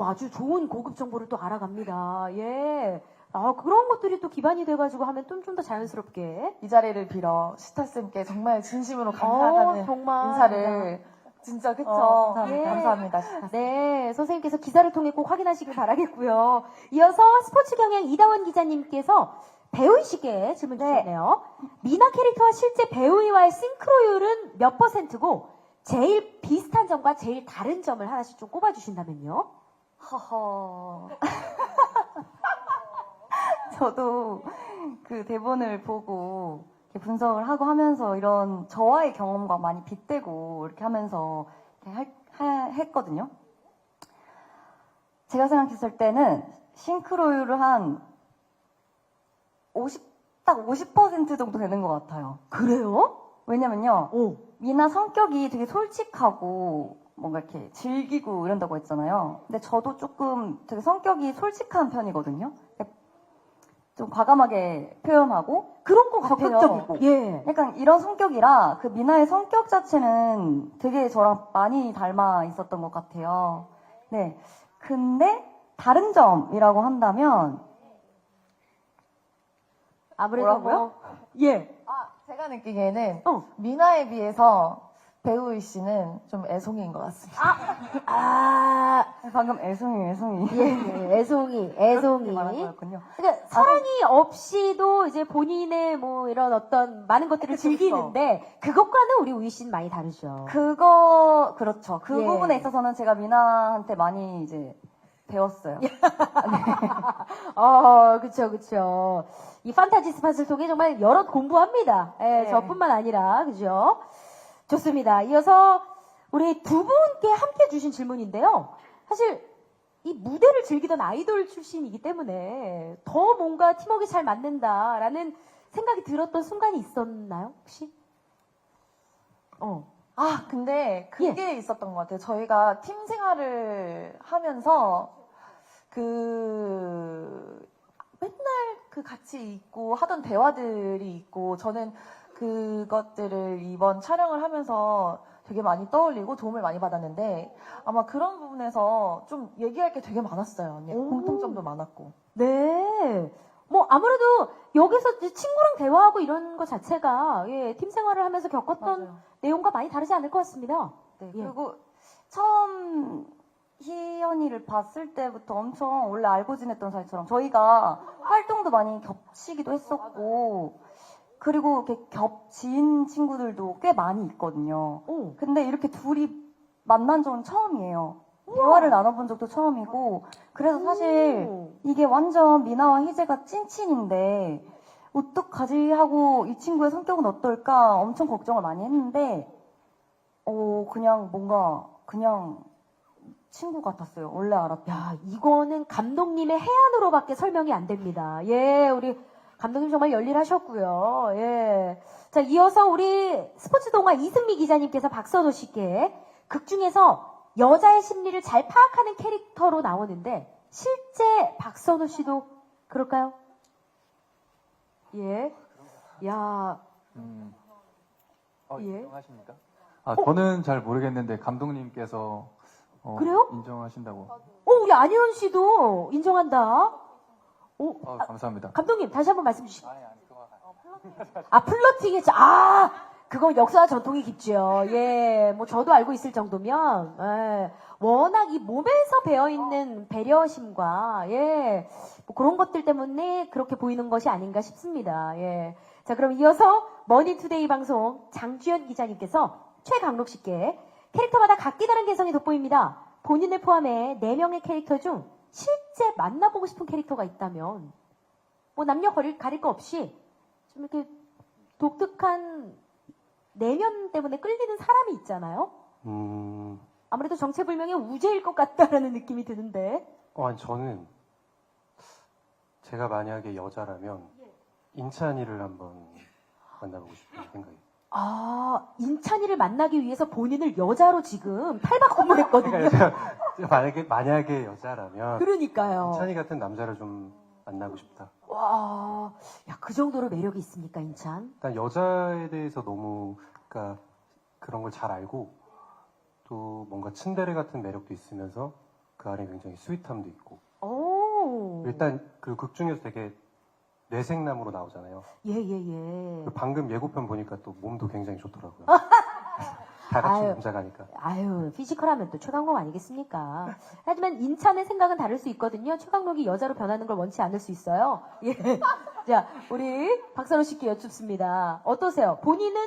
아주 좋은 고급 정보를 또 알아갑니다. 예. 그런 것들이 또 기반이 돼가지고 하면 좀 더 자연스럽게. 이 자리를 빌어 시타쌤께 정말 진심으로 감사하다는 정말. 인사를 진짜 그쵸? 감사합니다. 예. 감사합니다. 시타쌤. 네, 선생님께서 기사를 통해 꼭 확인하시길 바라겠고요. 이어서 스포츠 경향 이다원 기자님께서 배우희 씨께 질문 주셨네요. 미나 캐릭터와 실제 배우희와의 싱크로율은 몇 %고 제일 비슷한 점과 제일 다른 점을 하나씩 좀 꼽아주신다면요? 허허. 저도 그 대본을 보고 이렇게 분석을 하고 하면서 이런 저와의 경험과 많이 빗대고 이렇게 하면서 이렇게 했거든요. 제가 생각했을 때는 싱크로율을 한 50% 정도 되는 것 같아요. 그래요? 왜냐면요. 오. 미나 성격이 되게 솔직하고 뭔가 이렇게 즐기고 이런다고 했잖아요. 근데 저도 조금 되게 성격이 솔직한 편이거든요. 좀 과감하게 표현하고 그런 것 같아요. 적극적이고. 예. 약간 이런 성격이라 그 미나의 성격 자체는 되게 저랑 많이 닮아 있었던 것 같아요. 네. 근데 다른 점이라고 한다면 아무래도 뭐라고요? 예. 제가 느끼기에는 어. 미나에 비해서 배우희 씨는 좀 애송이인 것 같습니다. 방금 애송이 예, 애송이. 말한 거였군요. 그러니까 사랑이 없이도 이제 본인의 뭐 이런 어떤 많은 것들을 즐기는데 그것과는 우리 우희 씨는 많이 다르죠. 그렇죠. 그 예. 부분에 있어서는 제가 미나한테 많이 이제 배웠어요. 그쵸. 이 판타지 스팟을 통해 정말 여럿 공부합니다. 예, 네. 저뿐만 아니라, 그죠? 좋습니다. 이어서 우리 두 분께 함께 주신 질문인데요. 사실 이 무대를 즐기던 아이돌 출신이기 때문에 더 뭔가 팀워크가 잘 맞는다라는 생각이 들었던 순간이 있었나요, 혹시? 근데 그게 있었던 것 같아요. 저희가 팀 생활을 하면서 맨날 같이 있고 하던 대화들이 있고 저는 그것들을 이번 촬영을 하면서 되게 많이 떠올리고 도움을 많이 받았는데 아마 그런 부분에서 좀 얘기할 게 되게 많았어요. 언니. 공통점도 많았고. 네. 뭐 아무래도 여기서 이제 친구랑 대화하고 이런 것 자체가 팀 생활을 하면서 겪었던 맞아요. 내용과 많이 다르지 않을 것 같습니다. 네, 예. 그리고 처음 희연이를 봤을 때부터 엄청 원래 알고 지냈던 사이처럼 저희가 활동도 많이 겹치기도 했었고 그리고 이렇게 겹친 친구들도 꽤 많이 있거든요. 근데 이렇게 둘이 만난 적은 처음이에요. 대화를 나눠본 적도 처음이고 그래서 사실 이게 완전 미나와 희재가 찐친인데 어떡하지 하고 이 친구의 성격은 어떨까 엄청 걱정을 많이 했는데 그냥 뭔가 그냥 친구 같았어요. 원래 알았던. 야, 이거는 감독님의 해안으로밖에 설명이 안 됩니다. 예, 우리 감독님 정말 열일하셨고요. 예. 자, 이어서 우리 스포츠 동화 이승미 기자님께서 박선호 씨께 극 중에서 여자의 심리를 잘 파악하는 캐릭터로 나오는데 실제 박선호 씨도 그럴까요? 예. 야, 예. 인정하십니까? 저는 잘 모르겠는데 감독님께서 그래요? 인정하신다고. 우리 안희원 씨도 인정한다. 감사합니다. 감독님 다시 한번 말씀 주시죠. 플러팅이죠. 그거 역사와 전통이 깊죠. 예, 뭐 저도 알고 있을 정도면, 예, 워낙 이 몸에서 배어있는 배려심과, 예, 뭐 그런 것들 때문에 그렇게 보이는 것이 아닌가 싶습니다. 예. 자, 그럼 이어서 머니투데이 방송 장주연 기자님께서 최강록 씨께 캐릭터마다 각기 다른 개성이 돋보입니다. 본인을 포함해 4명의 캐릭터 중 실제 만나보고 싶은 캐릭터가 있다면, 뭐 남녀 가릴 거 없이 좀 이렇게 독특한 내면 때문에 끌리는 사람이 있잖아요. 아무래도 정체불명의 우재일 것 같다라는 느낌이 드는데. 아니, 저는 제가 만약에 여자라면 인찬이를 한번 만나보고 싶은 생각이. 인찬이를 만나기 위해서 본인을 여자로 지금 탈바꿈을했거든요. 제가 만약에 여자라면 그러니까요. 인찬이 같은 남자를 좀 만나고 싶다. 와, 야, 그 정도로 매력이 있습니까, 인찬? 일단 여자에 대해서 너무 그러니까 그런 걸 잘 알고 또 뭔가 츤데레 같은 매력도 있으면서 그 안에 굉장히 스윗함도 있고. 오. 일단 그 극 중에서 되게 뇌생남으로 나오잖아요. 예. 방금 예고편 보니까 또 몸도 굉장히 좋더라고요. 다 같이 아유. 남자가 하니까. 피지컬하면 또 최강록 아니겠습니까? 하지만 인찬의 생각은 다를 수 있거든요. 최강록이 여자로 변하는 걸 원치 않을 수 있어요. 예. 자, 우리 박선호 씨께 여쭙습니다. 어떠세요? 본인은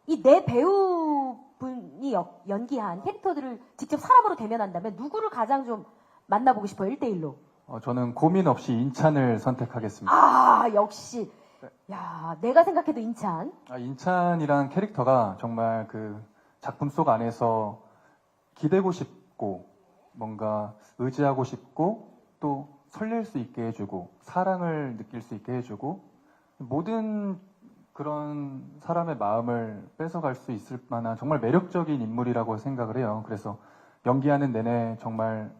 이 네 배우분이 연기한 캐릭터들을 직접 사람으로 대면한다면 누구를 가장 좀 만나보고 싶어요? 1대1로. 저는 고민 없이 인찬을 선택하겠습니다. 역시. 야, 내가 생각해도 인찬. 인찬이라는 캐릭터가 정말 그 작품 속 안에서 기대고 싶고 뭔가 의지하고 싶고 또 설렐 수 있게 해주고 사랑을 느낄 수 있게 해주고 모든 그런 사람의 마음을 뺏어갈 수 있을 만한 정말 매력적인 인물이라고 생각을 해요. 그래서 연기하는 내내 정말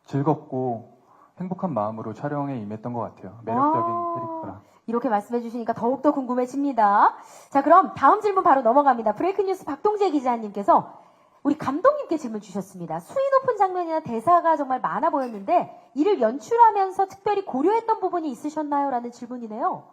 즐겁고 행복한 마음으로 촬영에 임했던 것 같아요. 매력적인 캐릭터라. 이렇게 말씀해 주시니까 더욱더 궁금해집니다. 자, 그럼 다음 질문 바로 넘어갑니다. 브레이크뉴스 박동재 기자님께서 우리 감독님께 질문 주셨습니다. 수위 높은 장면이나 대사가 정말 많아 보였는데 이를 연출하면서 특별히 고려했던 부분이 있으셨나요? 라는 질문이네요.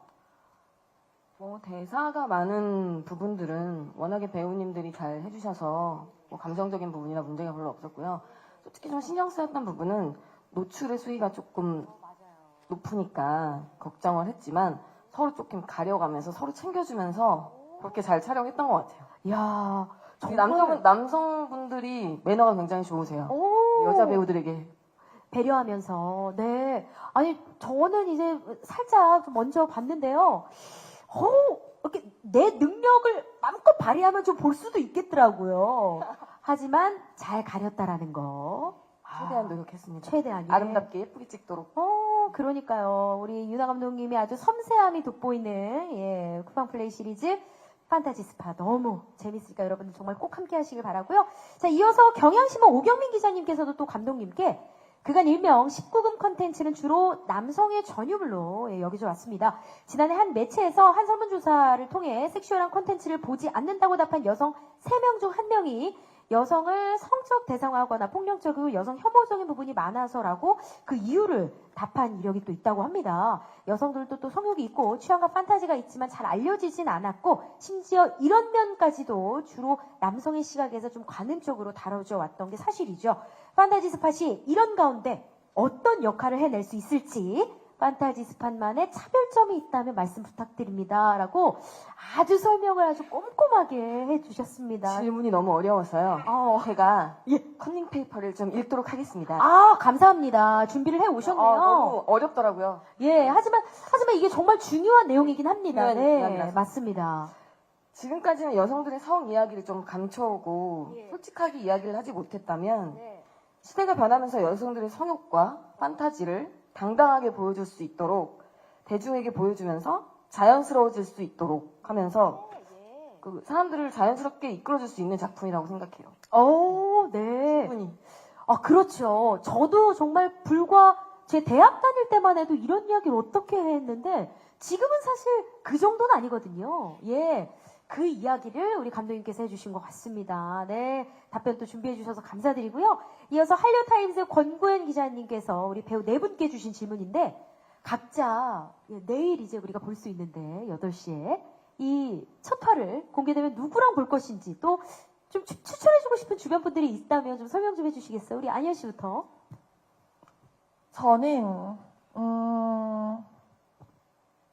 대사가 많은 부분들은 워낙에 배우님들이 잘 해주셔서 뭐 감정적인 부분이나 문제가 별로 없었고요. 솔직히 좀 신경 쓰였던 부분은 노출의 수위가 조금 높으니까 걱정을 했지만 서로 조금 가려가면서 서로 챙겨주면서 그렇게 잘 촬영했던 것 같아요. 이야, 남성분들이 매너가 굉장히 좋으세요. 여자 배우들에게. 배려하면서, 네. 아니, 저는 이제 살짝 먼저 봤는데요. 이렇게 내 능력을 마음껏 발휘하면 좀 볼 수도 있겠더라고요. 하지만 잘 가렸다라는 거. 최대한 노력했습니다. 최대한. 아름답게 예쁘게 찍도록. 그러니까요. 우리 윤아 감독님이 아주 섬세함이 돋보이는 쿠팡플레이 시리즈 판타지 스파 너무 재밌으니까 여러분들 정말 꼭 함께 하시길 바라고요. 자, 이어서 경향신문 오경민 기자님께서도 또 감독님께 그간 일명 19금 컨텐츠는 주로 남성의 전유물로 여겨져 왔습니다. 지난해 한 매체에서 한 설문조사를 통해 섹슈얼한 컨텐츠를 보지 않는다고 답한 여성 3명 중 1명이 여성을 성적 대상화하거나 폭력적이고 여성 혐오적인 부분이 많아서라고 그 이유를 답한 이력이 또 있다고 합니다. 여성들도 또 성욕이 있고 취향과 판타지가 있지만 잘 알려지진 않았고 심지어 이런 면까지도 주로 남성의 시각에서 좀 관음적으로 다뤄져 왔던 게 사실이죠. 판타지 스팟이 이런 가운데 어떤 역할을 해낼 수 있을지 판타지 스팟만의 차별점이 있다면 말씀 부탁드립니다. 라고 아주 설명을 아주 꼼꼼하게 해주셨습니다. 질문이 너무 어려워서요. 제가 컨닝 페이퍼를 좀 읽도록 하겠습니다. 감사합니다. 준비를 해 오셨네요. 너무 어렵더라고요. 하지만 이게 정말 중요한 내용이긴 합니다. 중요한 이야기라서. 맞습니다. 지금까지는 여성들의 성 이야기를 좀 감춰오고 솔직하게 이야기를 하지 못했다면 시대가 변하면서 여성들의 성욕과 판타지를 당당하게 보여줄 수 있도록 대중에게 보여주면서 자연스러워질 수 있도록 하면서 그 사람들을 자연스럽게 이끌어줄 수 있는 작품이라고 생각해요. 네. 충분히. 아, 그렇죠. 저도 정말 불과 제 대학 다닐 때만 해도 이런 이야기를 어떻게 했는데 지금은 사실 그 정도는 아니거든요. 예. 그 이야기를 우리 감독님께서 해주신 것 같습니다. 네. 답변 또 준비해 주셔서 감사드리고요. 이어서 한류타임즈 권고현 기자님께서 우리 배우 네 분께 주신 질문인데 각자 내일 이제 우리가 볼 수 있는데 8시에 이 첫 화를 공개되면 누구랑 볼 것인지 또 좀 추천해주고 싶은 주변 분들이 있다면 좀 설명 좀 해주시겠어요? 우리 안현 씨부터. 저는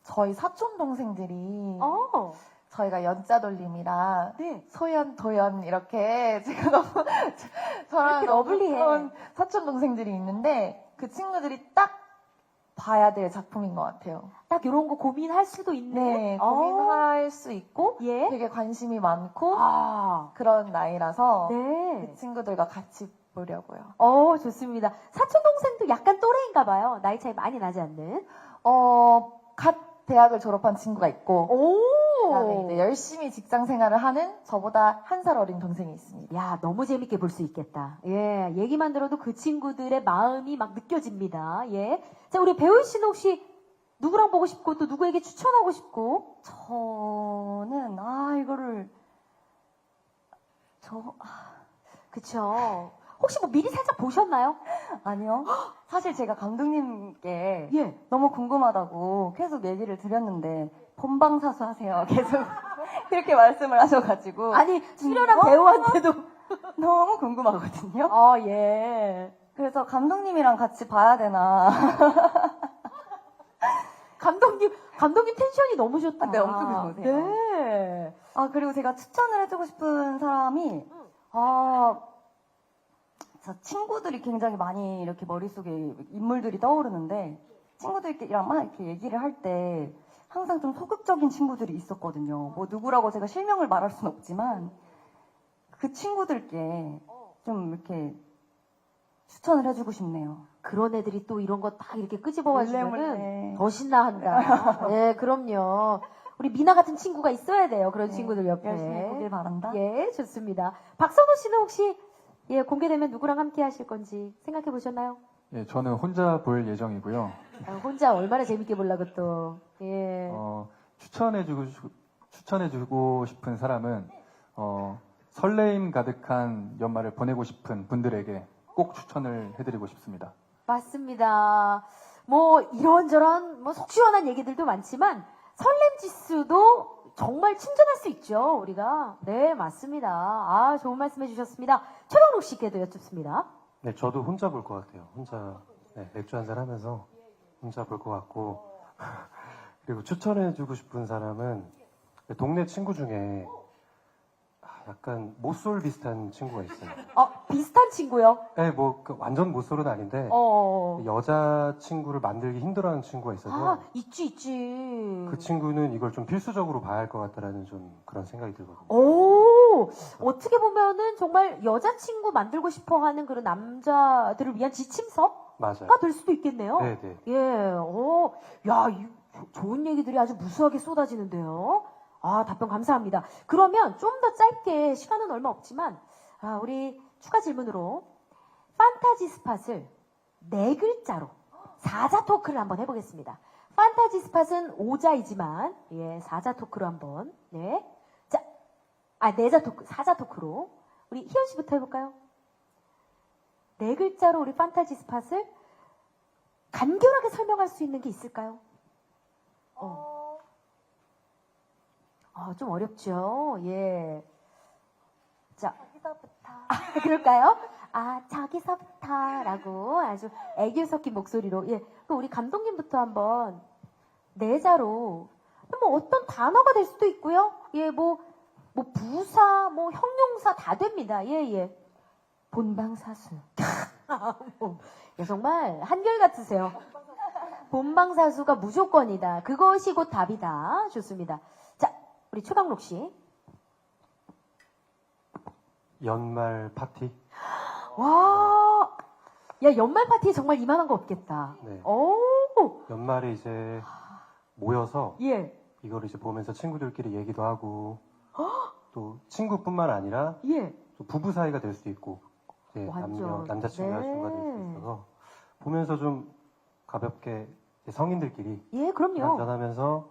저희 사촌 동생들이 저희가 연자돌림이라 네. 소연, 도연 이렇게 제가 너무 저랑 이렇게 러블리해. 그런 사촌 동생들이 있는데 그 친구들이 딱 봐야 될 작품인 것 같아요. 딱 이런 거 고민할 수도 있네. 네, 고민할 수 있고 예. 되게 관심이 많고 아, 그런 나이라서 네. 그 친구들과 같이 보려고요. 좋습니다. 사촌 동생도 약간 또래인가 봐요. 나이 차이 많이 나지 않는. 갓 대학을 졸업한 친구가 있고 그다음에 이제 오. 열심히 직장 생활을 하는 저보다 한 살 어린 동생이 있습니다. 야, 너무 재밌게 볼 수 있겠다. 예, 얘기만 들어도 그 친구들의 마음이 막 느껴집니다. 예. 자, 우리 배우 씨는 혹시 누구랑 보고 싶고 또 누구에게 추천하고 싶고? 저는 이거를 그쵸. 혹시 뭐 미리 살짝 보셨나요? 아니요. 사실 제가 감독님께 예. 너무 궁금하다고 계속 얘기를 드렸는데 본방사수 하세요. 계속 그렇게 말씀을 하셔가지고 아니, 출연한 어? 배우한테도. 너무 궁금하거든요. 예. 그래서 감독님이랑 같이 봐야 되나. 감독님 텐션이 너무 좋다. 네, 엄청 좋으세요. 네. 그리고 제가 추천을 해주고 싶은 사람이 저 친구들이 굉장히 많이 이렇게 머릿속에 인물들이 떠오르는데 친구들이랑 막 이렇게 얘기를 할 때 항상 좀 소극적인 친구들이 있었거든요. 뭐 누구라고 제가 실명을 말할 수는 없지만 그 친구들께 좀 이렇게 추천을 해주고 싶네요. 그런 애들이 또 이런 거 딱 이렇게 끄집어와주면은 몰래. 더 신나한다. 네, 그럼요. 우리 미나 같은 친구가 있어야 돼요. 그런 네, 친구들 옆에. 열심히 보길 바란다. 예, 좋습니다. 박성우 씨는 혹시 공개되면 누구랑 함께 하실 건지 생각해 보셨나요? 예, 저는 혼자 볼 예정이고요. 혼자 얼마나 재밌게 보려고 또. 예. 추천해주고 싶은 사람은 설레임 가득한 연말을 보내고 싶은 분들에게 꼭 추천을 해드리고 싶습니다. 맞습니다. 뭐 이런저런 속 시원한 얘기들도 많지만 설렘 지수도 정말 친절할 수 있죠, 우리가. 네, 맞습니다. 좋은 말씀 해주셨습니다. 최강록 씨께도 여쭙습니다. 네, 저도 혼자 볼 것 같아요. 혼자 맥주 한잔 하면서 혼자 볼 것 같고 그리고 추천해주고 싶은 사람은 동네 친구 중에 약간 모쏠 비슷한 친구가 있어요. 비슷한 친구요? 네, 완전 모쏠은 아닌데 여자 친구를 만들기 힘들어하는 친구가 있어서 있지. 그 친구는 이걸 좀 필수적으로 봐야 할 것 같다라는 좀 그런 생각이 들거든요. 어떻게 보면은 정말 여자친구 만들고 싶어 하는 그런 남자들을 위한 지침서가 맞아요. 될 수도 있겠네요. 네네. 예, 좋은 얘기들이 아주 무수하게 쏟아지는데요. 답변 감사합니다. 그러면 좀 더 짧게, 시간은 얼마 없지만, 우리 추가 질문으로, 판타지 스팟을 4글자로, 4자 토크를 한번 해보겠습니다. 판타지 스팟은 5자이지만, 4자 토크로 한번, 네. 자, 4자 토크, 4자 토크로, 우리 희연 씨부터 해볼까요? 4글자로 우리 판타지 스팟을 간결하게 설명할 수 있는 게 있을까요? 좀 어렵죠. 예. 자, 저기서부터. 그럴까요? 저기서부터라고 아주 애교 섞인 목소리로. 예. 그럼 우리 감독님부터 한번 4자로 어떤 단어가 될 수도 있고요. 예, 부사, 형용사 다 됩니다. 예. 본방사수. 정말 한결같으세요. 본방사수가 무조건이다. 그것이 곧 답이다. 좋습니다. 자, 우리 최강록 씨. 연말 파티? 와, 연말 파티에 정말 이만한 거 없겠다. 네. 연말에 이제 모여서 예. 이걸 이제 보면서 친구들끼리 얘기도 하고 또 친구뿐만 아니라 예. 또 부부 사이가 될 수도 있고 이제 완전. 남자친구 네. 여자친구가 될 수 있어서 보면서 좀 가볍게 이제 성인들끼리 예, 그럼요. 한잔하면서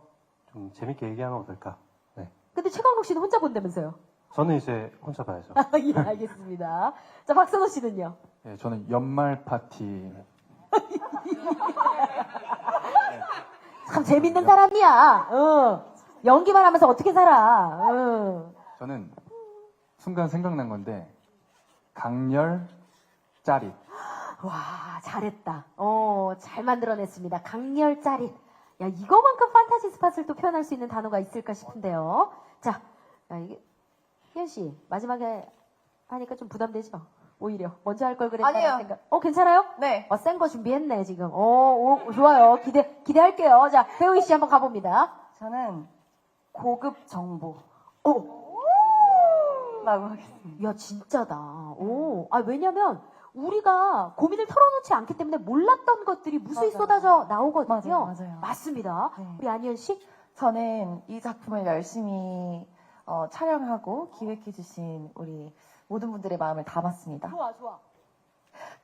좀 재밌게 얘기하면 어떨까. 네. 근데 최강욱 씨는 혼자 본다면서요? 저는 이제 혼자 봐야죠. 예, 알겠습니다. 자, 박선호 씨는요? 예, 저는 연말 파티. 참 재밌는 사람이야. 연기만 하면서 어떻게 살아. 저는 순간 생각난 건데 강렬 짜릿. 와, 잘했다. 잘 만들어냈습니다. 강렬 짜릿. 야, 이거만큼 판타지 스팟을 또 표현할 수 있는 단어가 있을까 싶은데요. 자, 야, 이게, 희연 씨, 마지막에 하니까 좀 부담되죠? 오히려. 먼저 할 걸 그랬다는 아니에요. 생각. 괜찮아요? 네. 센 거 준비했네, 지금. 좋아요. 기대할게요. 자, 배우희 씨 한번 가봅니다. 저는 고급 정보. 라고 하겠습니다. 야, 진짜다. 왜냐면, 우리가 고민을 털어놓지 않기 때문에 몰랐던 것들이 무수히 맞아요. 쏟아져 나오거든요. 맞아요. 맞습니다. 네. 우리 안희연 씨? 저는 이 작품을 열심히 촬영하고 기획해주신 우리 모든 분들의 마음을 담았습니다. 좋아.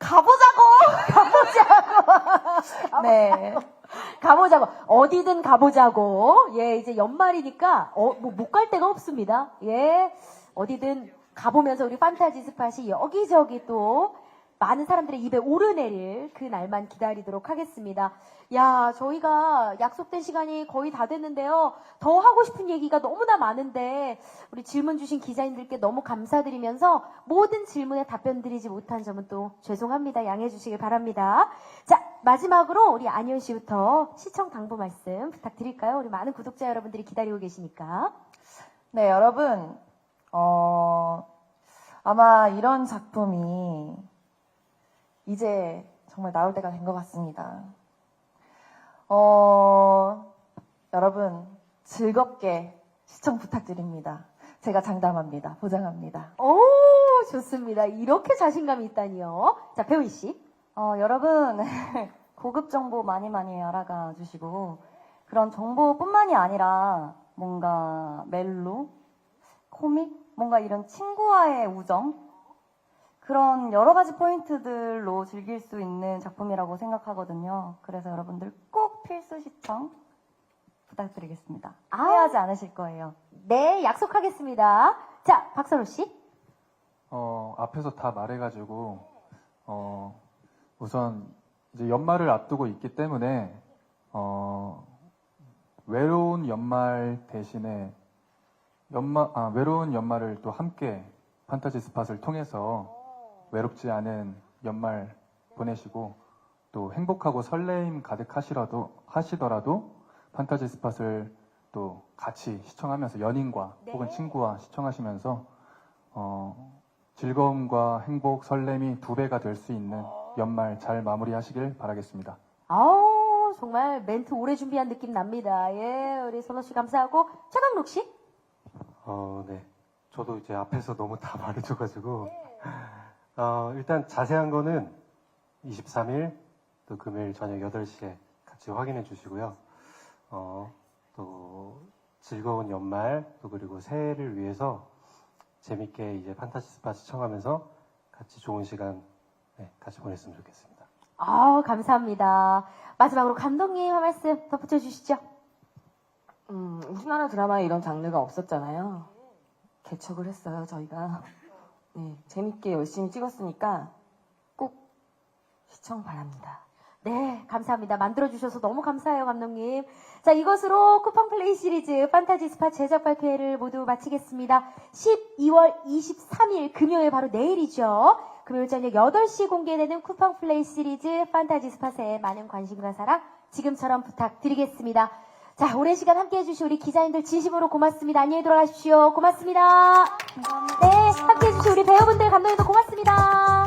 가보자고! 네. 가보자고. 어디든 가보자고. 예, 이제 연말이니까, 못 갈 데가 없습니다. 예. 어디든 가보면서 우리 판타지 스팟이 여기저기 또 많은 사람들의 입에 오르내릴 그 날만 기다리도록 하겠습니다. 야, 저희가 약속된 시간이 거의 다 됐는데요. 더 하고 싶은 얘기가 너무나 많은데 우리 질문 주신 기자님들께 너무 감사드리면서 모든 질문에 답변 드리지 못한 점은 또 죄송합니다. 양해해 주시길 바랍니다. 자, 마지막으로 우리 안희연 씨부터 시청 당부 말씀 부탁드릴까요? 우리 많은 구독자 여러분들이 기다리고 계시니까. 네, 여러분, 아마 이런 작품이 이제 정말 나올 때가 된 것 같습니다. 여러분, 즐겁게 시청 부탁드립니다. 제가 장담합니다. 보장합니다. 좋습니다. 이렇게 자신감이 있다니요. 자, 배우희 씨. 여러분, 고급 정보 많이 알아가 주시고, 그런 정보뿐만이 아니라, 뭔가 멜로, 코믹, 뭔가 이런 친구와의 우정, 그런 여러 가지 포인트들로 즐길 수 있는 작품이라고 생각하거든요. 그래서 여러분들 꼭 필수 시청 부탁드리겠습니다. 후회하지 않으실 거예요. 네, 약속하겠습니다. 자, 박선호 씨. 앞에서 다 말해가지고, 우선 이제 연말을 앞두고 있기 때문에, 외로운 연말 대신에, 외로운 연말을 또 함께 판타지 스팟을 통해서 외롭지 않은 연말 보내시고, 또 행복하고 설레임 가득하시더라도 판타지 스팟을 또 같이 시청하면서 연인과 혹은 친구와 시청하시면서 즐거움과 행복, 설렘이 2배가 될 수 있는 연말 잘 마무리하시길 바라겠습니다. 정말 멘트 오래 준비한 느낌 납니다. 예, 우리 선호 씨 감사하고 최강록 씨. 네. 저도 이제 앞에서 너무 다 말해줘가지고 일단 자세한 거는 23일 또 금요일 저녁 8시에 같이 확인해 주시고요. 또 즐거운 연말 또 그리고 새해를 위해서 재밌게 이제 판타지 스팟 시청하면서 같이 좋은 시간 같이 보냈으면 좋겠습니다. 감사합니다. 마지막으로 감독님 한 말씀 덧붙여 주시죠. 우리나라 드라마에 이런 장르가 없었잖아요. 개척을 했어요, 저희가. 네, 재밌게 열심히 찍었으니까 꼭 시청 바랍니다. 네, 감사합니다. 만들어주셔서 너무 감사해요, 감독님. 자, 이것으로 쿠팡 플레이 시리즈 판타지 스팟 제작 발표회를 모두 마치겠습니다. 12월 23일 금요일 바로 내일이죠. 금요일 저녁 8시 공개되는 쿠팡 플레이 시리즈 판타지 스팟에 많은 관심과 사랑 지금처럼 부탁드리겠습니다. 자, 오랜 시간 함께 해주신 우리 기자님들 진심으로 고맙습니다. 안녕히 들어가십시오. 고맙습니다. 감사합니다. 네, 함께 해주신 우리 배우분들 감독님도 고맙습니다.